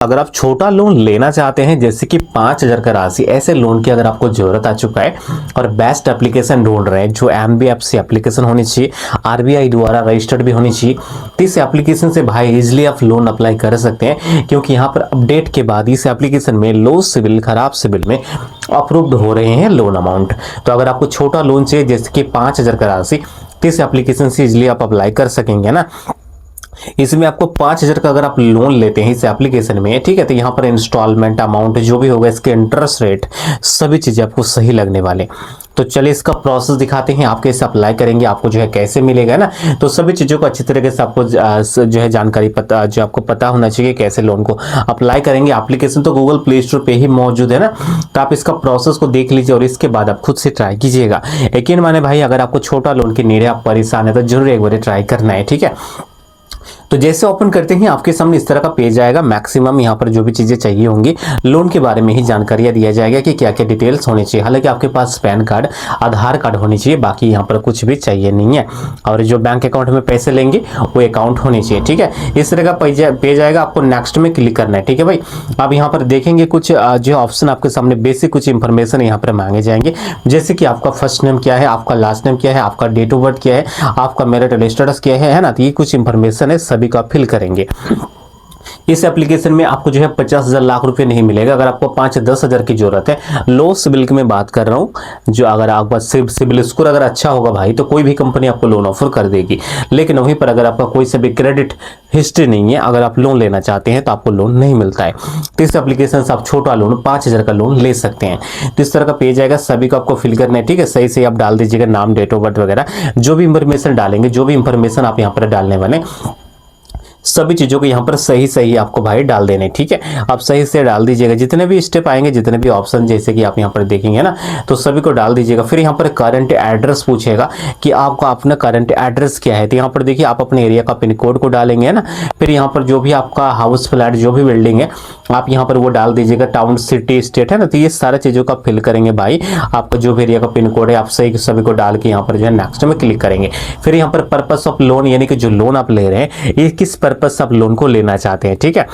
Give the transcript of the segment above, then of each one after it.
अगर आप छोटा लोन लेना चाहते हैं जैसे कि 5,000 का राशि, ऐसे लोन की अगर आपको जरूरत आ चुका है और बेस्ट एप्लीकेशन ढूंढ रहे हैं जो एनबीएफसी एप्लीकेशन होनी चाहिए, आरबीआई द्वारा रजिस्टर्ड भी होनी चाहिए, तो इस एप्लीकेशन से भाई इजिली आप लोन अप्लाई कर सकते हैं। क्योंकि यहाँ पर अपडेट के बाद इस एप्लीकेशन में लो सिविल, खराब सिविल में अप्रूव्ड हो रहे हैं लोन अमाउंट। तो अगर आपको छोटा लोन चाहिए जैसे कि 5,000 का राशि, तो इस एप्लीकेशन से इजिली आप अप्लाई कर सकेंगे ना। इसमें आपको 5,000 का अगर आप लोन लेते हैं इस एप्लीकेशन में, ठीक है, तो यहाँ पर इंस्टॉलमेंट अमाउंट जो भी होगा, इसके इंटरेस्ट रेट, सभी चीजें आपको सही लगने वाले। तो चलिए इसका प्रोसेस दिखाते हैं, आप कैसे अप्लाई करेंगे, आपको जो है कैसे मिलेगा ना। तो सभी चीजों को अच्छी तरीके से आपको जो है जानकारी पता, जो आपको पता होना चाहिए कैसे लोन को अप्लाई करेंगे। एप्लीकेशन तो गूगल प्ले स्टोर पे ही मौजूद है ना, तो आप इसका प्रोसेस को देख लीजिए और इसके बाद आप खुद से ट्राई कीजिएगा। यकीन माने भाई, अगर आपको छोटा लोन की नीड है, आप परेशान है, तो जरूर एक बार ट्राई करना है, ठीक है। तो जैसे ओपन करते हैं आपके सामने इस तरह का पेज आएगा। मैक्सिमम यहाँ पर जो भी चीजें चाहिए होंगी लोन के बारे में ही जानकारियां दिया जाएगा कि क्या क्या डिटेल्स होनी चाहिए। हालांकि आपके पास पैन कार्ड, आधार कार्ड होनी चाहिए, बाकी यहाँ पर कुछ भी चाहिए नहीं है। और जो बैंक अकाउंट में पैसे लेंगे वो अकाउंट होनी चाहिए, ठीक है। इस तरह का पेज आएगा, आपको नेक्स्ट में क्लिक करना है, ठीक है भाई। आप यहाँ पर देखेंगे कुछ जो ऑप्शन आपके सामने बेसिक कुछ इंफॉर्मेशन यहाँ पर मांगे जाएंगे, जैसे कि आपका फर्स्ट नेम क्या है, आपका लास्ट नेम क्या है, आपका डेट ऑफ बर्थ क्या है, आपका मैरिटल स्टेटस क्या है ना। तो ये कुछ इंफॉर्मेशन है, सभी का फिल करेंगे। इस एप्लीकेशन में आपको जो है 50,000 लाख रुपए नहीं मिलेगा। अगर आपको 5-10 हजार की जरूरत है, लो सिविल की मैं बात कर रहा हूं, जो अगर आपका सिविल स्कोर अगर अच्छा होगा भाई, तो कोई भी कंपनी आपको लोन ऑफर कर देगी। लेकिन वहीं पर अगर आपका कोई सा भी क्रेडिट हिस्ट्री नहीं है, अगर आप लोन लेना चाहते हैं तो आपको लोन नहीं मिलता है। तो इस एप्लीकेशन से आप छोटा लोन 5,000 का लोन ले सकते हैं। तो इस तरह का पेज आएगा, सभी को आपको फिल करना है, ठीक है। सही से आप डाल दीजिएगा नाम, डेट ऑफ बर्थ वगैरह, जो भी इंफॉर्मेशन डालेंगे, जो भी इंफॉर्मेशन आप यहाँ पर डालने वाले, सभी चीजों को यहाँ पर सही सही आपको भाई डाल देने, ठीक है। आप सही से डाल दीजिएगा, जितने भी स्टेप आएंगे, जितने भी ऑप्शन जैसे कि आप यहाँ पर देखेंगे ना, तो सभी को डाल दीजिएगा। फिर यहाँ पर करंट एड्रेस पूछेगा कि आपका अपना करंट एड्रेस क्या है। तो यहाँ पर देखिए आप अपने एरिया का पिन कोड को डालेंगे ना। फिर यहाँ पर जो भी आपका हाउस, फ्लैट, जो भी बिल्डिंग है, आप यहाँ पर वो डाल दीजिएगा। टाउन, सिटी, स्टेट है ना, तो ये सारा चीजों का फिल करेंगे भाई। आपका जो भी एरिया का पिन कोड है, आप सही सभी को डाल के यहाँ पर जो है नेक्स्ट में क्लिक करेंगे। फिर यहाँ पर पर्पस ऑफ लोन, यानी कि जो लोन आप ले रहे हैं, ये किस पर्पस से आप लोन को लेना चाहते हैं, ठीक है।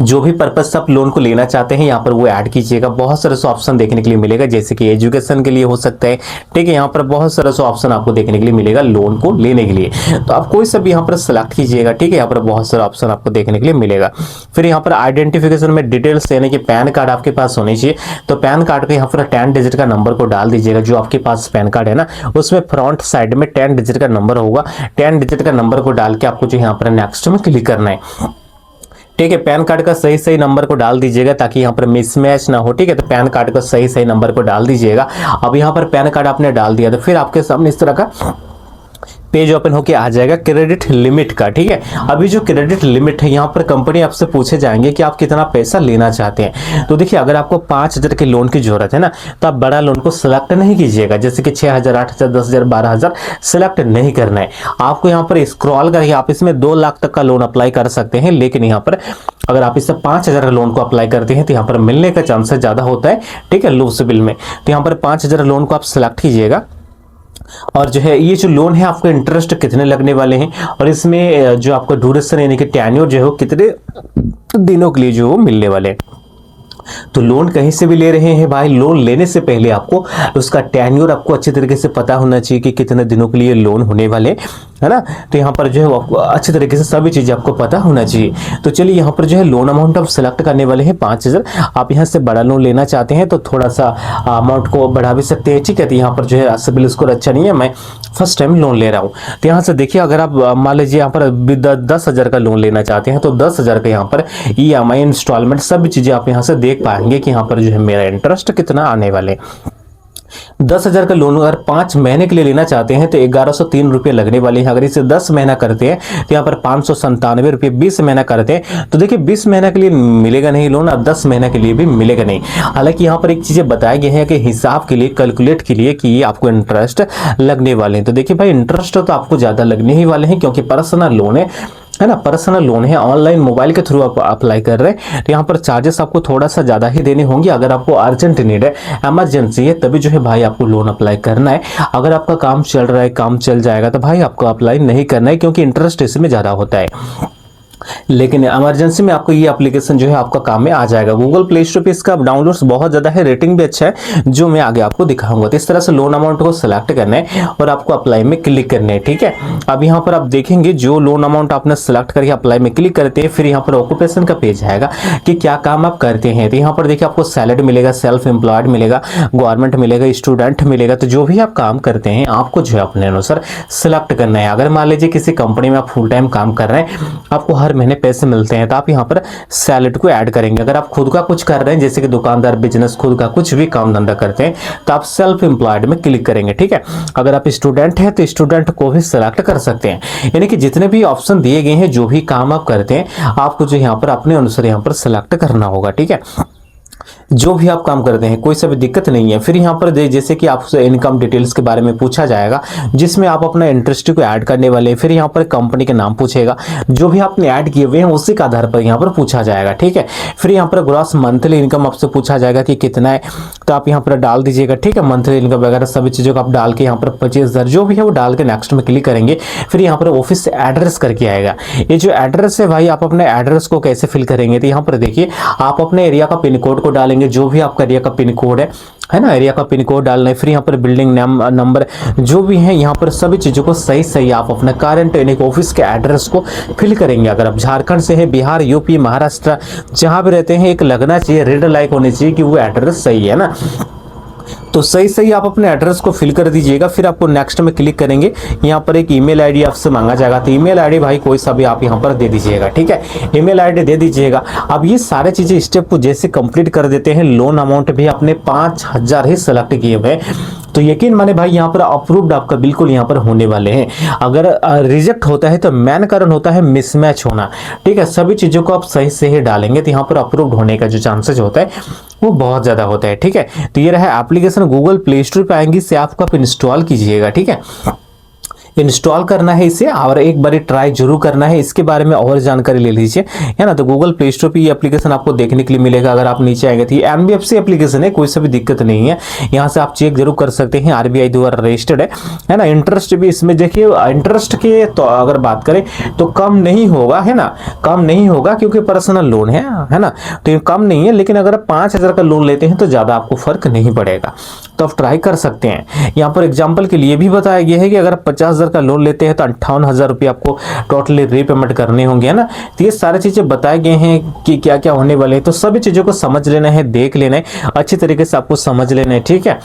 जो भी पर्पज से आप लोन को लेना चाहते हैं यहाँ पर वो ऐड कीजिएगा। बहुत सारे ऑप्शन देखने के लिए मिलेगा, जैसे कि एजुकेशन के लिए हो सकता है, ठीक है। यहाँ पर बहुत सारे ऑप्शन आपको देखने के लिए मिलेगा लोन को लेने के लिए, तो आप कोई सा भी यहाँ पर सेलेक्ट कीजिएगा, ठीक है। यहाँ पर बहुत सारे ऑप्शन आपको देखने के लिए मिलेगा। फिर यहाँ पर आइडेंटिफिकेशन में डिटेल्स, यानी कि पैन कार्ड आपके पास होनी चाहिए। तो पैन कार्ड के यहाँ पर 10 डिजिट का नंबर को डाल दीजिएगा। जो आपके पास पैन कार्ड है ना, उसमें फ्रंट साइड में 10 डिजिट का नंबर होगा। 10 डिजिट का नंबर को डाल के आपको जो यहाँ पर नेक्स्ट में क्लिक करना है, ठीक है। पैन कार्ड का सही सही नंबर को डाल दीजिएगा ताकि यहाँ पर मिसमैच ना हो, ठीक है। तो पैन कार्ड का सही सही नंबर को डाल दीजिएगा। अब यहाँ पर पैन कार्ड आपने डाल दिया, तो फिर आपके सामने इस तरह का पेज ओपन होके आ जाएगा क्रेडिट लिमिट का, ठीक है। अभी जो क्रेडिट लिमिट है, यहाँ पर कंपनी आपसे पूछे जाएंगे कि आप कितना पैसा लेना चाहते हैं। तो देखिए, अगर आपको 5,000 के लोन की जरूरत है ना, तो आप बड़ा लोन को सिलेक्ट नहीं कीजिएगा, जैसे कि 6,000, 8,000, 10,000, 12,000 सिलेक्ट नहीं करना है आपको। यहाँ पर स्क्रॉल करके आप इसमें 2 लाख तक का लोन अप्लाई कर सकते हैं। लेकिन यहाँ पर अगर आप इससे 5,000 का लोन को अप्लाई करते हैं तो यहाँ पर मिलने का चांसेस ज्यादा होता है, ठीक है, लो सिविल में। तो यहाँ पर 5,000 लोन को आप सिलेक्ट कीजिएगा। और जो है ये जो लोन है, आपको इंटरेस्ट कितने लगने वाले हैं, और इसमें जो आपका ड्यूरेशन यानी कि टेन्योर जो है वो कितने दिनों के लिए जो मिलने वाले हैं। तो लोन कहीं से भी ले रहे हैं भाई, लोन लेने से पहले आपको उसका टेन्योर आपको अच्छे तरीके से पता होना चाहिए कि कितने दिनों के लिए लोन होने वाले, है ना। तो यहाँ पर जो है आपको अच्छे तरीके से सभी चीजें आपको पता होना चाहिए। तो चलिए यहाँ पर जो है लोन अमाउंट आप सेलेक्ट करने वाले हैं 5,000। आप यहाँ से बड़ा लोन लेना चाहते हैं तो थोड़ा सा अमाउंट को बढ़ा भी सकते हैं, ठीक है। तो यहाँ पर जो है सिबिल स्कोर अच्छा नहीं है, मैं फर्स्ट टाइम लोन ले रहा हूँ। तो यहाँ से देखिए, अगर आप मान लीजिए यहाँ पर 10,000 का लोन लेना चाहते हैं तो 10,000 का यहाँ पर EMI, इंस्टॉलमेंट, सभी चीजें आप यहाँ से देख पाएंगे कि यहाँ पर जो है मेरा इंटरेस्ट कितना आने वाले। 10,000 का लोन अगर 5 महीने के लिए लेना चाहते हैं तो 1,103 रुपये लगने वाले हैं। अगर इसे 10 महीना करते हैं तो यहाँ पर 597 रुपये। 20 महीना करते हैं तो देखिए 20 महीना के लिए मिलेगा नहीं लोन, अब 10 महीना के लिए भी मिलेगा नहीं। हालांकि यहाँ पर एक चीजें बताई गई है कि हिसाब के लिए, कैलकुलेट के लिए कि ये आपको इंटरेस्ट लगने वाले हैं। तो देखिए भाई, इंटरेस्ट तो आपको ज्यादा लगने ही वाले हैं, क्योंकि पर्सनल लोन है ना, पर्सनल लोन है, ऑनलाइन मोबाइल के थ्रू आप अप्लाई कर रहे हैं। तो यहाँ पर चार्जेस आपको थोड़ा सा ज़्यादा ही देने होंगे। अगर आपको अर्जेंट नीड है, इमरजेंसी है, तभी जो है भाई आपको लोन अप्लाई करना है। अगर आपका काम चल रहा है, काम चल जाएगा, तो भाई आपको अप्लाई नहीं करना है, क्योंकि इंटरेस्ट इसमें ज़्यादा होता है। लेकिन इमरजेंसी में आपको ये एप्लीकेशन जो है आपका काम में आ जाएगा। गूगल प्ले स्टोर पे इसका डाउनलोड्स बहुत ज़्यादा है, रेटिंग भी अच्छा है, जो मैं आगे आपको दिखाऊंगा। तो इस तरह से लोन अमाउंट को सिलेक्ट करना है और आपको अप्लाई में क्लिक करना है, ठीक है। अब यहाँ पर आप देखेंगे जो लोन अमाउंट आपने सिलेक्ट करके अप्लाई में क्लिक करते हैं, फिर यहाँ पर ऑक्यूपेशन का पेज आएगा कि क्या काम आप करते हैं। तो यहाँ पर देखिए आपको सैलरी मिलेगा, सेल्फ एम्प्लॉयड मिलेगा, गवर्नमेंट मिलेगा, स्टूडेंट मिलेगा। तो जो भी आप काम करते हैं आपको जो है अपने अनुसार सिलेक्ट करना है। अगर मान लीजिए किसी कंपनी में आप फुल टाइम काम कर रहे हैं, आपको हर महीने पैसे मिलते हैं, तो आप यहाँ पर सैलरी को ऐड करेंगे। अगर आप खुद का कुछ कर रहे हैं, जैसे कि दुकानदार, बिजनेस, खुद का कुछ भी काम धंधा करते हैं, तो आप सेल्फ एम्प्लॉयड में क्लिक करेंगे, ठीक है। अगर आप स्टूडेंट हैं तो स्टूडेंट को भी सिलेक्ट कर सकते हैं। यानी कि जितने भी ऑप्शन दिए गए हैं, जो भी काम आप करते हैं, आपको जो यहाँ पर अपने अनुसार यहाँ पर सिलेक्ट करना होगा, ठीक है। जो भी आप काम करते हैं कोई सा भी दिक्कत नहीं है। फिर यहाँ पर जैसे कि आपसे इनकम डिटेल्स के बारे में पूछा जाएगा, जिसमें आप अपना इंटरेस्ट को ऐड करने वाले हैं। फिर यहाँ पर कंपनी के नाम पूछेगा, जो भी आपने ऐड किए हुए हैं उसी के आधार पर यहाँ पर पूछा जाएगा, ठीक है। फिर यहाँ पर ग्रॉस मंथली इनकम आपसे पूछा जाएगा कि कितना है, तो आप यहाँ पर डाल दीजिएगा, ठीक है। मंथली इनकम वगैरह सभी चीज़ों को आप डाल के यहाँ पर 25,000 जो भी है वो डाल के नेक्स्ट में क्लिक करेंगे। फिर यहाँ पर ऑफिस एड्रेस करके आएगा। ये जो एड्रेस है भाई, आप अपने एड्रेस को कैसे फिल करेंगे, तो यहाँ पर देखिए आप अपने एरिया का पिन कोड को डालेंगे, जो भी आपका एरिया का पिन कोड है ना, एरिया का पिन कोड डालना है। फिर यहाँ पर बिल्डिंग नाम, नंबर जो भी है, यहाँ पर सभी चीज़ों को सही सही आप अपना करंट यानी ऑफिस के एड्रेस को फिल करेंगे। अगर आप झारखंड से है, बिहार, यूपी, महाराष्ट्र, जहाँ भी रहते हैं, एक लगना चाहिए, रेड लाइक होनी चाहिए कि वो एड्रेस सही है ना। तो सही सही आप अपने एड्रेस को फिल कर दीजिएगा। फिर आपको नेक्स्ट में क्लिक करेंगे, यहाँ पर एक ईमेल आईडी आपसे मांगा जाएगा। तो ईमेल आईडी भाई कोई सा भी आप यहाँ पर दे दीजिएगा, ठीक है। ईमेल आईडी दे दीजिएगा। अब ये सारे चीजें स्टेप को जैसे कंप्लीट कर देते हैं, लोन अमाउंट भी अपने 5,000 ही सिलेक्ट किए हुए, तो यकीन माने भाई यहाँ पर अप्रूव्ड आपका बिल्कुल यहाँ पर होने वाले हैं। अगर रिजेक्ट होता है तो मेन कारण होता है मिसमैच होना, ठीक है। सभी चीज़ों को आप सही से ही डालेंगे तो यहाँ पर अप्रूव्ड होने का जो चांसेस होता है वो बहुत ज़्यादा होता है, ठीक है। तो ये रहा एप्लीकेशन, गूगल प्ले स्टोर पे आएंगी, इसे आपको आप इंस्टॉल कीजिएगा, ठीक है। इंस्टॉल करना है इसे और एक बार ट्राई जरूर करना है। इसके बारे में और जानकारी ले लीजिए, है ना। तो गूगल प्ले स्टोर पे ये एप्लीकेशन आपको देखने के लिए मिलेगा। अगर आप नीचे आएंगे तो ये एनबीएफसी एप्लीकेशन है, कोई सा भी दिक्कत नहीं है। यहाँ से आप चेक जरूर कर सकते हैं, आरबीआई द्वारा रजिस्टर्ड है ना। इंटरेस्ट भी इसमें देखिए, इंटरेस्ट के तो अगर बात करें तो कम नहीं होगा, है ना, कम नहीं होगा क्योंकि पर्सनल लोन है ना। तो ये कम नहीं है, लेकिन अगर आप 5,000 का लोन लेते हैं तो ज़्यादा आपको फर्क नहीं पड़ेगा, तो आप ट्राई कर सकते हैं। यहाँ पर एग्जाम्पल के लिए भी बताया गया है कि अगर 50,000 का लोन लेते हैं तो 58,000 रुपये आपको टोटली रीपेमेंट करने होंगे, है ना। तो ये सारी चीजें बताए गए हैं कि क्या क्या होने वाले हैं। तो सभी चीजों को समझ लेना है, देख लेना है, अच्छी तरीके से आपको समझ लेना है, ठीक है।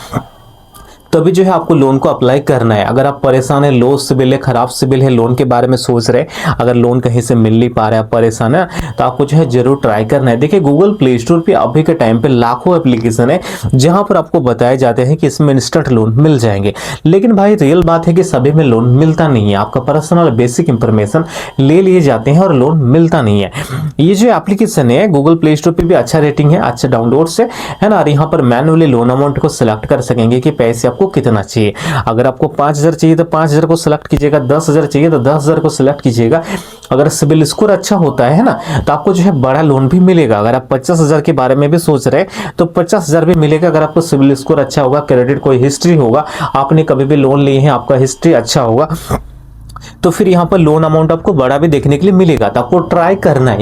तभी जो है आपको लोन को अप्लाई करना है। अगर आप परेशान है, लो सिबिल है, खराब सिबिल है, लोन के बारे में सोच रहे, अगर लोन कहीं से मिल नहीं पा रहा है, परेशान है, तो आपको जो है जरूर ट्राई करना है। देखिए गूगल प्ले स्टोर पे अभी के टाइम पे लाखों एप्लीकेशन है जहां पर आपको बताए जाते हैं कि इसमें इंस्टेंट लोन मिल जाएंगे, लेकिन भाई रियल बात है कि सभी में लोन मिलता नहीं है। आपका पर्सनल बेसिक इंफॉर्मेशन ले लिए जाते हैं और लोन मिलता नहीं है। ये जो एप्लीकेशन है गूगल प्ले स्टोर पे भी अच्छा रेटिंग है, अच्छा डाउनलोड से, है ना। और यहाँ पर मैनुअली लोन अमाउंट को सिलेक्ट कर सकेंगे कि पैसे आपको कितना चाहिए। अगर आपको 5,000 चाहिए तो 5,000 को सिलेक्ट कीजिएगा, 10,000 चाहिए तो 10,000 को सिलेक्ट कीजिएगा। अगर सिबिल स्कोर अच्छा होता है ना, तो आपको जो है बड़ा लोन भी मिलेगा। अगर आप 50,000 के बारे में भी सोच रहे हैं तो 50,000 भी मिलेगा। अगर आपको सिबिल स्कोर अच्छा होगा, क्रेडिट कोई हिस्ट्री होगा, आपने कभी भी लोन लिए हैं, आपका हिस्ट्री अच्छा होगा, तो फिर यहाँ पर लोन अमाउंट आपको बड़ा भी देखने के लिए मिलेगा। तो आपको ट्राई करना है।